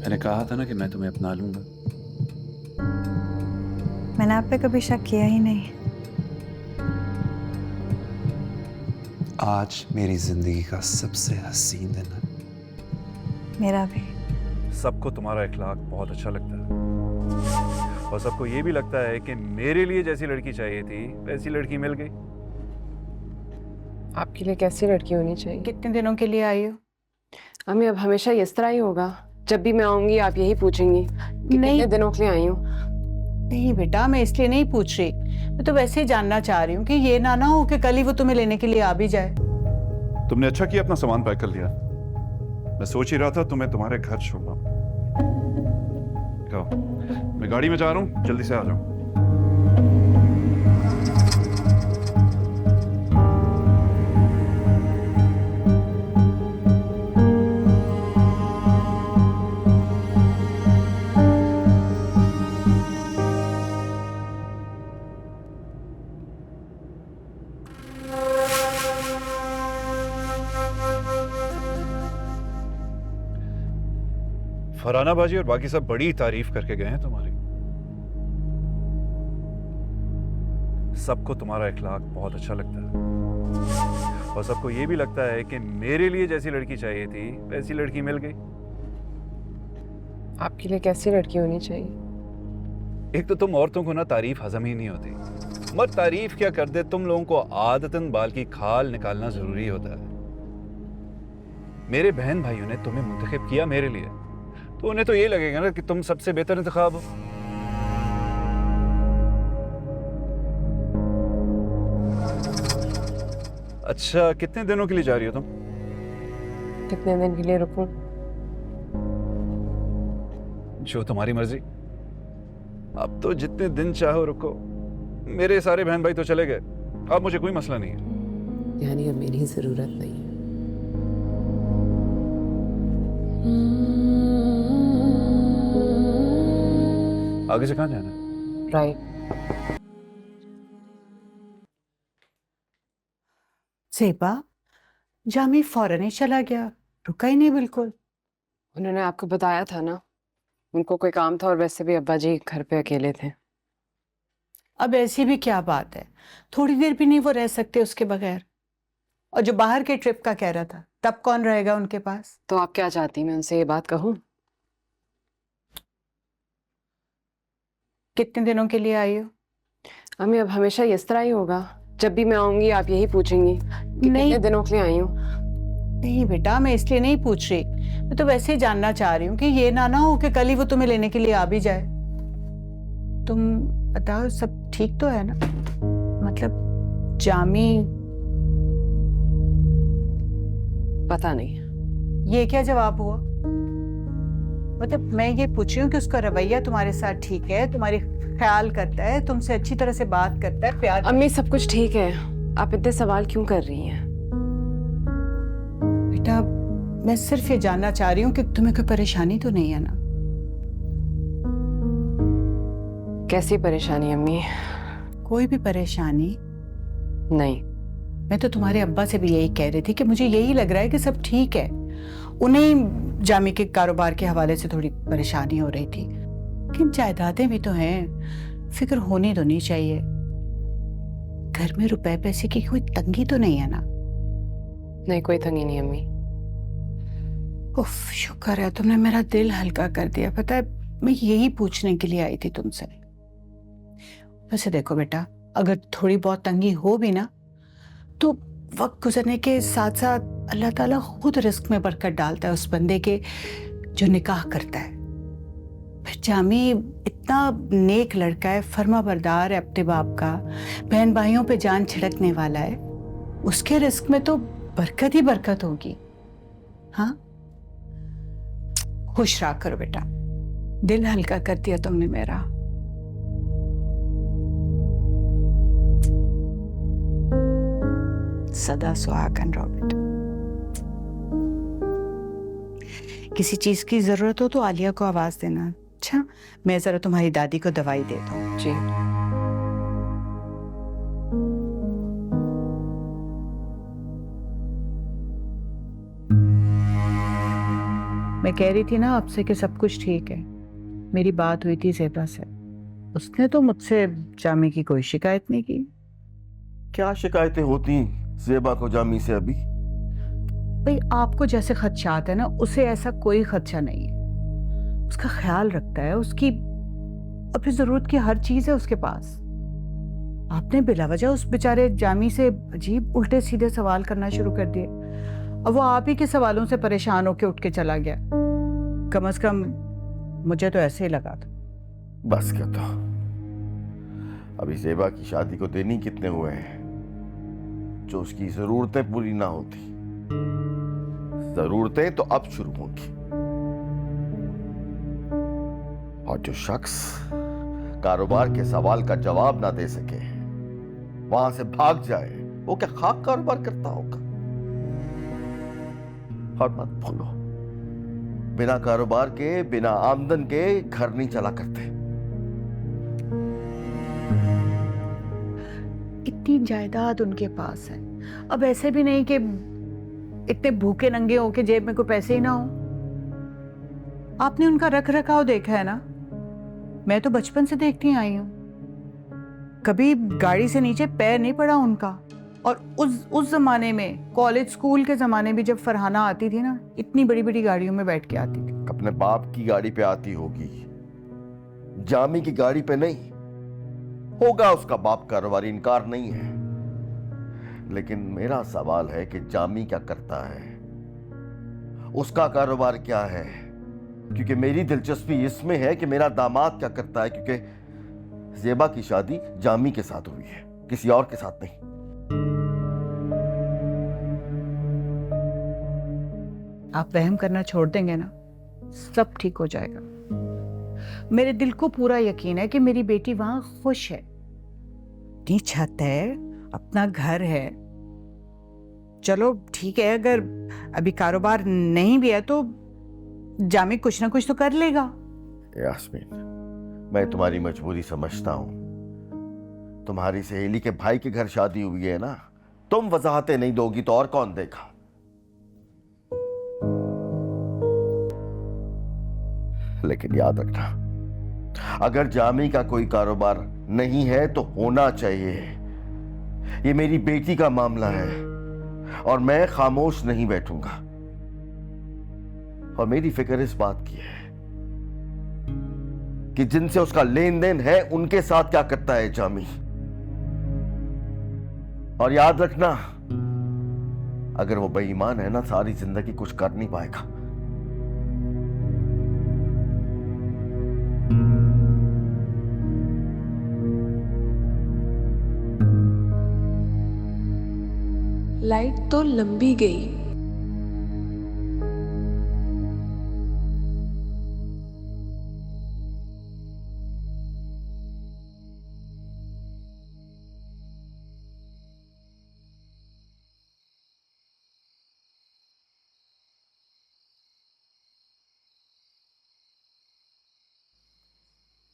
मैंने कहा था ना कि मैं तुम्हें अपना लूंगा। मैंने आप पे कभी शक किया ही नहीं। आज मेरी जिंदगी का सबसे हसीन दिन है। मेरा भी। सबको तुम्हारा इखलाक बहुत अच्छा लगता है और सबको ये भी लगता है कि मेरे लिए जैसी लड़की चाहिए थी वैसी लड़की मिल गई। आपके लिए कैसी लड़की होनी चाहिए? कितने दिनों के लिए आई हो? अम्मी अब हमेशा इस तरह ही होगा? जब भी मैं आऊंगी आप यही पूछेंगी कि नहीं। कितने दिनों के लिए आई हूँ। नहीं बेटा, मैं इसलिए नहीं पूछ रही, मैं तो वैसे ही जानना चाह रही हूँ कि ये ना हो कि कल ही वो तुम्हें लेने के लिए आ भी जाए। तुमने अच्छा किया अपना सामान पैक कर लिया। मैं सोच ही रहा था तुम्हें तुम्हारे घर छोड़ना। कहो, मैं गाड़ी में जा रहा हूँ, जल्दी से आ जाओ। फरहाना बाजी और बाकी सब बड़ी तारीफ करके गए हैं तुम्हारी। सबको तुम्हारा इखलाक बहुत अच्छा लगता है और सबको ये भी लगता है कि मेरे लिए जैसी लड़की चाहिए थी वैसी लड़की मिल गई। आपके लिए कैसी लड़की होनी चाहिए? एक तो तुम औरतों को ना तारीफ हजम ही नहीं होती, मगर तारीफ क्या कर दे, तुम लोगों को आदतन बाल की खाल निकालना जरूरी होता है। मेरे बहन भाइयों ने तुम्हें मुंतखब किया मेरे लिए, तो उन्हें तो ये लगेगा ना कि तुम सबसे बेहतर इंतखाब हो। अच्छा, कितने दिनों के लिए जा रही हो तुम? कितने दिन के लिए रुकूं? जो तुम्हारी मर्जी। अब तो जितने दिन चाहो रुको। मेरे सारे बहन भाई तो चले गए, अब मुझे कोई मसला नहीं है। यानी अब मेरी जरूरत नहीं है। आगे से कहाँ जाना है? राइट। सेबा, जामी फौरन ही चला गया, रुका ही नहीं बिल्कुल। उन्होंने आपको बताया था ना, उनको कोई काम था और वैसे भी अब्बा जी घर पे अकेले थे। अब ऐसी भी क्या बात है, थोड़ी देर भी नहीं वो रह सकते उसके बगैर। और जो बाहर के ट्रिप का कह रहा था, तब कौन रहेगा उनके पास? तो आप क्या चाहती, मैं उनसे ये बात कहूँ? कितने दिनों के लिए आई हो? अम्मी अब हमेशा इस तरह ही होगा? जब भी मैं आऊंगी आप यही पूछेंगी कि नहीं। कितने दिनों के लिए आई हूँ। नहीं बेटा, मैं इसलिए नहीं पूछ रही, मैं तो वैसे ही जानना चाह रही हूँ कि ये ना हो कि कल ही वो तुम्हें लेने के लिए आ भी जाए। तुम बताओ, सब ठीक तो है ना? मतलब जामी। पता नहीं। ये क्या जवाब हुआ? मतलब मैं ये पूछ रही हूँ कि उसका रवैया तुम्हारे साथ ठीक है, तुम्हारी ख्याल करता है, तुमसे अच्छी तरह से बात करता है, प्यार। अम्मी सब कुछ ठीक है, आप इतने सवाल क्यों कर रही हैं? बेटा, मैं सिर्फ ये जानना चाह रही हूँ कि तुम्हें कोई परेशानी तो नहीं है ना? कैसी परेशानी अम्मी? कोई भी परेशानी नहीं। मैं तो तुम्हारे अब्बा से भी यही कह रही थी कि मुझे यही लग रहा है कि सब ठीक है। उन्हें जामी के कारोबार के हवाले से थोड़ी परेशानी हो रही थी, लेकिन जायदादें भी तो हैं, फिक्र होनी तो नहीं चाहिए। घर में रुपए पैसे की कोई तंगी तो नहीं है ना? नहीं, कोई तंगी नहीं अम्मी। उफ, शुक्र है, तुमने मेरा दिल हल्का कर दिया। पता है, मैं यही पूछने के लिए आई थी तुमसे। वैसे देखो बेटा, अगर थोड़ी बहुत तंगी हो भी ना, तो वक्त गुजरने के साथ साथ अल्लाह ताला खुद रिस्क में बरकत डालता है उस बंदे के जो निकाह करता है। फिर जामी इतना नेक लड़का है, फर्मा बरदार है अपने बाप का, बहन भाइयों पे जान छिड़कने वाला है, उसके रिस्क में तो बरकत ही बरकत होगी। हाँ, खुश रहा करो बेटा, दिल हल्का कर दिया तुमने मेरा। सदा सुहागन रहो बेटा। किसी चीज की जरूरत हो तो आलिया को आवाज देना। अच्छा, मैं जरा तुम्हारी दादी को दवाई देता हूँ। जी। मैं कह रही थी ना आपसे कि सब कुछ ठीक है। मेरी बात हुई थी ज़ेबा से, उसने तो मुझसे जामी की कोई शिकायत नहीं की। क्या शिकायतें होती ज़ेबा को जामी से अभी? भाई आपको जैसे खदशात है ना, उसे ऐसा कोई खदशा नहीं है। उसका ख्याल रखता है, उसकी अपनी जरूरत की हर चीज है उसके पास। आपने बिलावजह उस बेचारे जामी से अजीब उल्टे सीधे सवाल करना शुरू कर दिए, और वो आप ही के सवालों से परेशान होकर उठ के चला गया। कम से कम मुझे तो ऐसे ही लगा था। बस क्या तो अभी ज़ेबा की शादी को दिन ही कितने हुए हैं जो उसकी जरूरतें पूरी ना होती। जरूरतें तो अब शुरू होंगी, और जो शख्स कारोबार के सवाल का जवाब ना दे सके, वहां से भाग जाए, वो क्या खाक कारोबार करता होगा? और मत भूलो, बिना कारोबार के, बिना आमदन के घर नहीं चला करते। इतनी जायदाद उनके पास है, अब ऐसे भी नहीं कि इतने भूखे नंगे हो के जेब में कोई पैसे ही ना हो। आपने उनका रख रखाव देखा है ना, मैं तो बचपन से देखती आई हूं, कभी गाड़ी से नीचे पैर नहीं पड़ा उनका। और उस जमाने में, कॉलेज स्कूल के जमाने में, जब फरहाना आती थी ना, इतनी बड़ी बड़ी गाड़ियों में बैठ के आती थी। अपने बाप की गाड़ी पे आती होगी, जामी की गाड़ी पे नहीं। होगा उसका बाप कारोबारी, इनकार नहीं है, लेकिन मेरा सवाल है कि जामी क्या करता है, उसका कारोबार क्या है? क्योंकि मेरी दिलचस्पी इसमें है कि मेरा दामाद क्या करता है, क्योंकि ज़ेबा की शादी जामी के साथ हुई है, किसी और के साथ नहीं। आप वहम करना छोड़ देंगे ना, सब ठीक हो जाएगा। मेरे दिल को पूरा यकीन है कि मेरी बेटी वहां खुश है। अपनी छत है, अपना घर है। चलो ठीक है, अगर अभी कारोबार नहीं भी है तो जामी कुछ ना कुछ तो कर लेगा। यास्मीन, मैं तुम्हारी मजबूरी समझता हूं। तुम्हारी सहेली के भाई के घर शादी हुई है ना, तुम वजाहतें नहीं दोगी तो और कौन देगा? लेकिन याद रखना, अगर जामी का कोई कारोबार नहीं है तो होना चाहिए। ये मेरी बेटी का मामला है और मैं खामोश नहीं बैठूंगा। और मेरी फिक्र इस बात की है कि जिनसे उसका लेन देन है उनके साथ क्या करता है जामी। और याद रखना, अगर वो बेईमान है ना, सारी जिंदगी कुछ कर नहीं पाएगा। लाइट तो लंबी गई।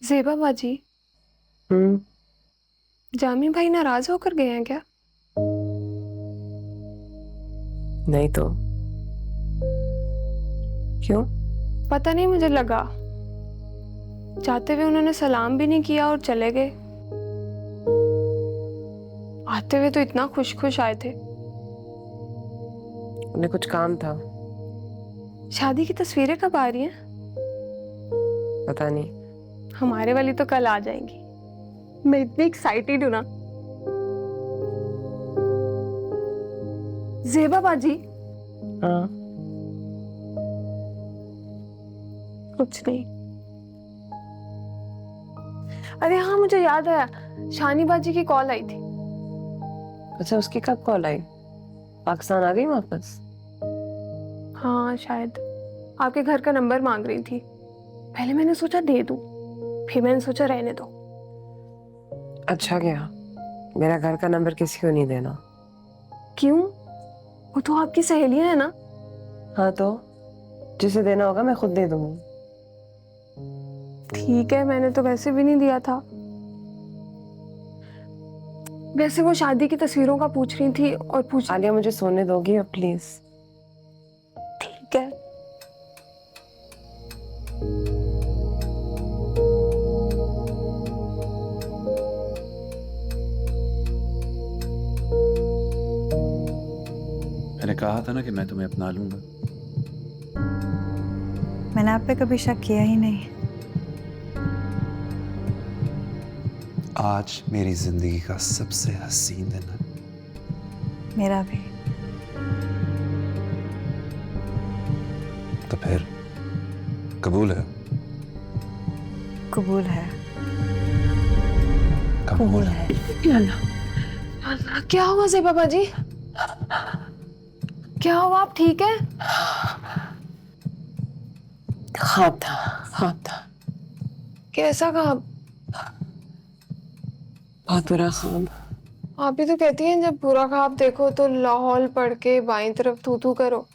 ज़ेबा बाजी, जामी भाई नाराज होकर गए हैं क्या? नहीं तो क्यों? पता नहीं, मुझे लगा। जाते हुए उन्होंने सलाम भी नहीं किया और चले गए। आते हुए तो इतना खुश खुश आए थे। उन्हें कुछ काम था। शादी की तस्वीरें कब आ रही हैं? पता नहीं। हमारे वाली तो कल आ जाएंगी। मैं इतनी एक्साइटेड हूं ना। ज़ेबा बाजी। हाँ, कुछ नहीं। अरे हाँ, मुझे याद आया, शानी बाजी की कॉल आई थी। अच्छा, उसकी कब कॉल आई? पाकिस्तान आ गई वापस? हाँ शायद। आपके घर का नंबर मांग रही थी। पहले मैंने सोचा दे दूं, फिर मैंने सोचा रहने दो। अच्छा गया, मेरा घर का नंबर किसी को नहीं देना। क्यों? वो तो आपकी सहेलियां है ना। हाँ तो जिसे देना होगा मैं खुद दे दूंगी। ठीक है, मैंने तो वैसे भी नहीं दिया था। वैसे वो शादी की तस्वीरों का पूछ रही थी और पूछ। आलिया, मुझे सोने दोगी अब प्लीज? ठीक है। कहा था ना कि मैं तुम्हें अपना लूंगा। मैंने आप पे कभी शक किया ही नहीं। आज मेरी जिंदगी का सबसे हसीन दिन है। मेरा भी। तो फिर कबूल है? कबूल है। कबूल है। अल्लाह, क्या हुआ से पापा जी? क्या हुआ, आप ठीक है? ख्वाब था। कैसा ख्वाब? बहुत बुरा ख्वाब। आप ही तो कहती हैं जब बुरा ख्वाब देखो तो लाहौल पढ़ के बाईं तरफ थू थू करो।